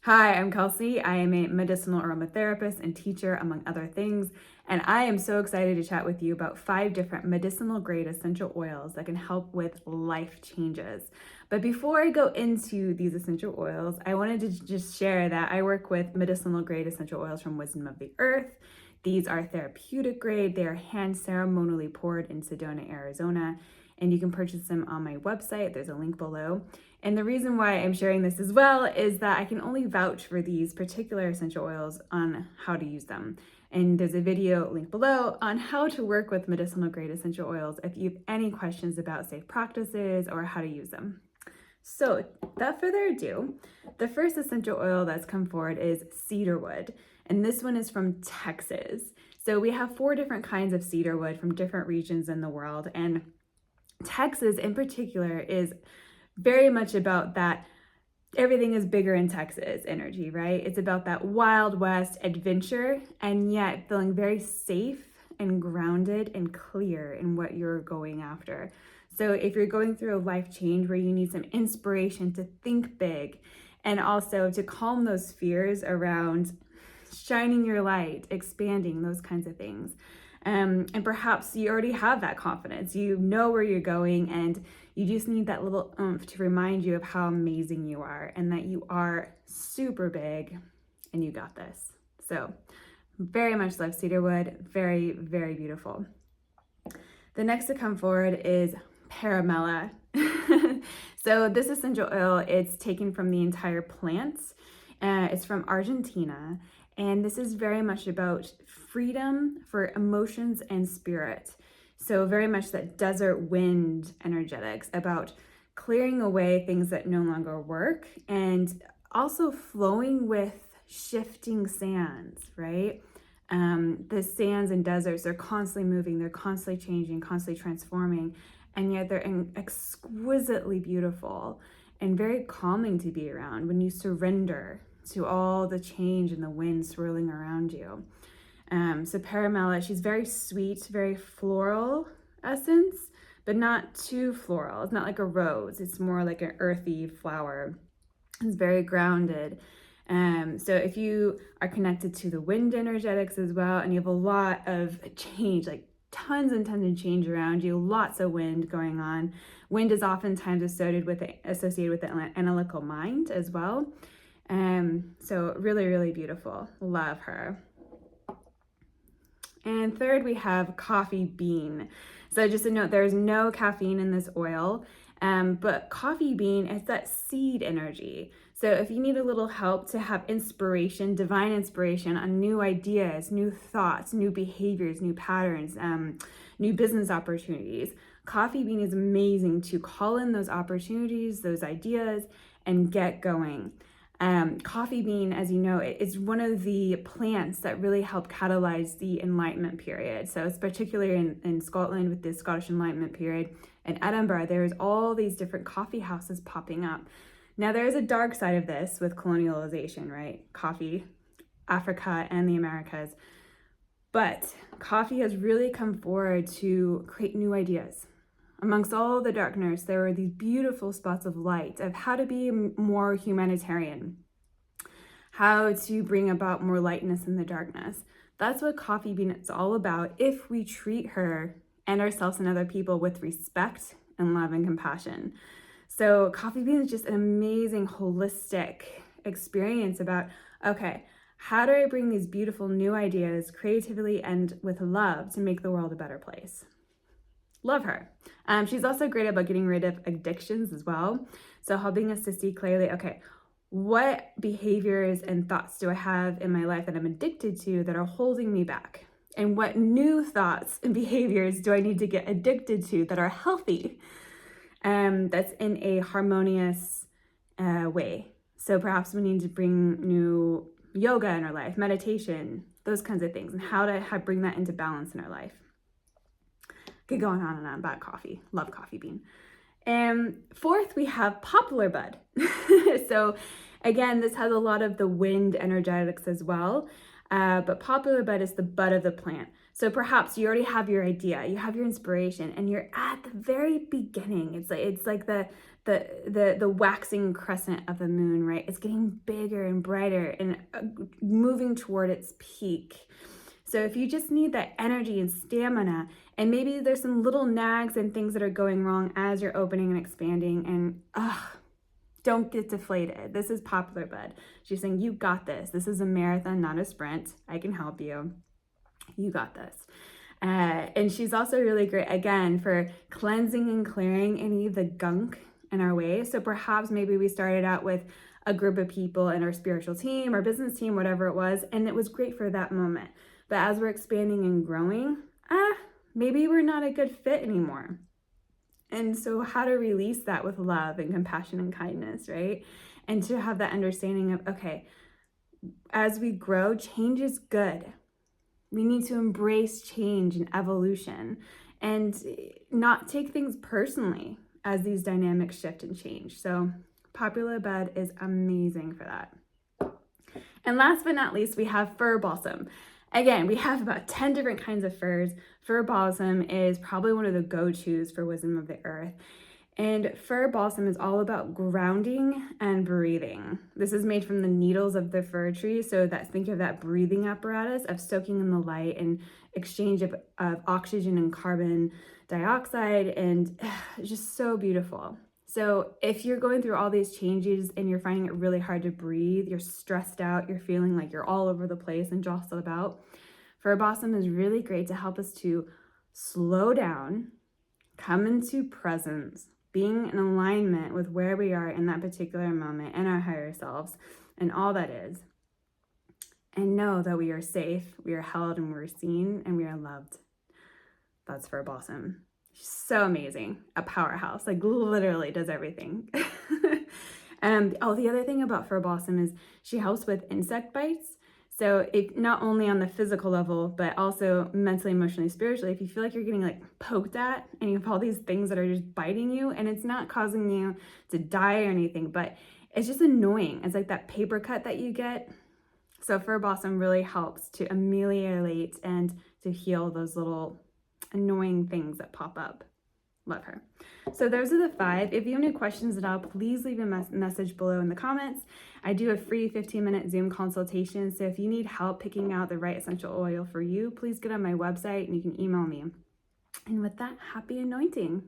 Hi, I'm Kelsey. I am a medicinal aromatherapist and teacher, among other things, and I am so excited to chat with you about 5 different medicinal grade essential oils that can help with life changes. But before I go into these essential oils, I wanted to just share that I work with medicinal grade essential oils from Wisdom of the Earth. These are therapeutic grade. They are hand ceremonially poured in Sedona, Arizona, and you can purchase them on my website. There's a link below. And the reason why I'm sharing this as well is that I can only vouch for these particular essential oils on how to use them. And there's a video link below on how to work with medicinal grade essential oils if you have any questions about safe practices or how to use them. So without further ado, the first essential oil that's come forward is cedarwood. And this one is from Texas. So we have 4 different kinds of cedarwood from different regions in the world. And Texas in particular is very much about that everything is bigger in Texas energy, right? It's about that Wild West adventure and yet feeling very safe and grounded and clear in what you're going after. So if you're going through a life change where you need some inspiration to think big and also to calm those fears around shining your light, expanding, those kinds of things. And perhaps you already have that confidence. You know where you're going and you just need that little oomph to remind you of how amazing you are and that you are super big and you got this. So very much love cedarwood. Very, very beautiful. The next to come forward is Paramela. So this essential oil, it's taken from the entire plant. It's from Argentina. And this is very much about freedom for emotions and spirit. So very much that desert wind energetics about clearing away things that no longer work and also flowing with shifting sands, right? The sands and deserts, they're constantly moving, they're constantly changing, constantly transforming, and yet they're exquisitely beautiful and very calming to be around when you surrender to all the change and the wind swirling around you. So Paramela, she's very sweet, very floral essence, but not too floral. It's not like a rose. It's more like an earthy flower. It's very grounded. So if you are connected to the wind energetics as well, and you have a lot of change, like tons and tons of change around you, lots of wind going on. Wind is oftentimes associated with the analytical mind as well. So really, really beautiful. Love her. And third, we have coffee bean. So just a note, there's no caffeine in this oil, but coffee bean is that seed energy. So if you need a little help to have inspiration, divine inspiration on new ideas, new thoughts, new behaviors, new patterns, new business opportunities, coffee bean is amazing to call in those opportunities, those ideas, and get going. Coffee bean, as you know, is one of the plants that really help catalyze the Enlightenment period. So it's particularly in Scotland with the Scottish Enlightenment period. In Edinburgh, there's all these different coffee houses popping up. Now, there is a dark side of this with colonialization, right? Coffee, Africa, and the Americas. But coffee has really come forward to create new ideas. Amongst all the darkness, there were these beautiful spots of light of how to be more humanitarian, how to bring about more lightness in the darkness. That's what coffee bean is all about if we treat her and ourselves and other people with respect and love and compassion. So coffee bean is just an amazing holistic experience about, okay, how do I bring these beautiful new ideas creatively and with love to make the world a better place? Love her. She's also great about getting rid of addictions as well. So helping us to see clearly, okay, what behaviors and thoughts do I have in my life that I'm addicted to that are holding me back? And what new thoughts and behaviors do I need to get addicted to that are healthy? That's in a harmonious way. So perhaps we need to bring new yoga in our life, meditation, those kinds of things, and how to bring that into balance in our life. Could go on and on about coffee. Love coffee bean. And fourth, we have Poplar Bud. So again, this has a lot of the wind energetics as well. But Poplar Bud is the bud of the plant. So perhaps you already have your idea, you have your inspiration, and you're at the very beginning. It's like the waxing crescent of the moon, right? It's getting bigger and brighter and moving toward its peak. So if you just need that energy and stamina, and maybe there's some little nags and things that are going wrong as you're opening and expanding, and don't get deflated. This is Poplar Bud. She's saying, you got this. This is a marathon, not a sprint. I can help you. You got this. And she's also really great, again, for cleansing and clearing any of the gunk in our way. So perhaps maybe we started out with a group of people in our spiritual team or business team, whatever it was, and it was great for that moment. But as we're expanding and growing, maybe we're not a good fit anymore. And so how to release that with love and compassion and kindness, right? And to have that understanding of, okay, as we grow, change is good. We need to embrace change and evolution and not take things personally as these dynamics shift and change. So Poplar Bud is amazing for that. And last but not least, we have fir balsam. Again, we have about 10 different kinds of firs. Fir balsam is probably one of the go-tos for wisdom of the earth. And fir balsam is all about grounding and breathing. This is made from the needles of the fir tree. So think of that breathing apparatus of soaking in the light and exchange of oxygen and carbon dioxide, and just so beautiful. So if you're going through all these changes and you're finding it really hard to breathe, you're stressed out, you're feeling like you're all over the place and jostled about, fir balsam is really great to help us to slow down, come into presence, being in alignment with where we are in that particular moment and our higher selves and all that is. And know that we are safe, we are held, and we're seen, and we are loved. That's fir balsam. She's so amazing. A powerhouse, like literally does everything. The other thing about fir balsam is she helps with insect bites. So it not only on the physical level, but also mentally, emotionally, spiritually, if you feel like you're getting like poked at and you have all these things that are just biting you and it's not causing you to die or anything, but it's just annoying. It's like that paper cut that you get. So fir balsam really helps to ameliorate and to heal those little annoying things that pop up. Love her. So those are the 5. If you have any questions at all, please leave a message below in the comments. I do a free 15-minute Zoom consultation. So if you need help picking out the right essential oil for you, please get on my website and you can email me. And with that, happy anointing.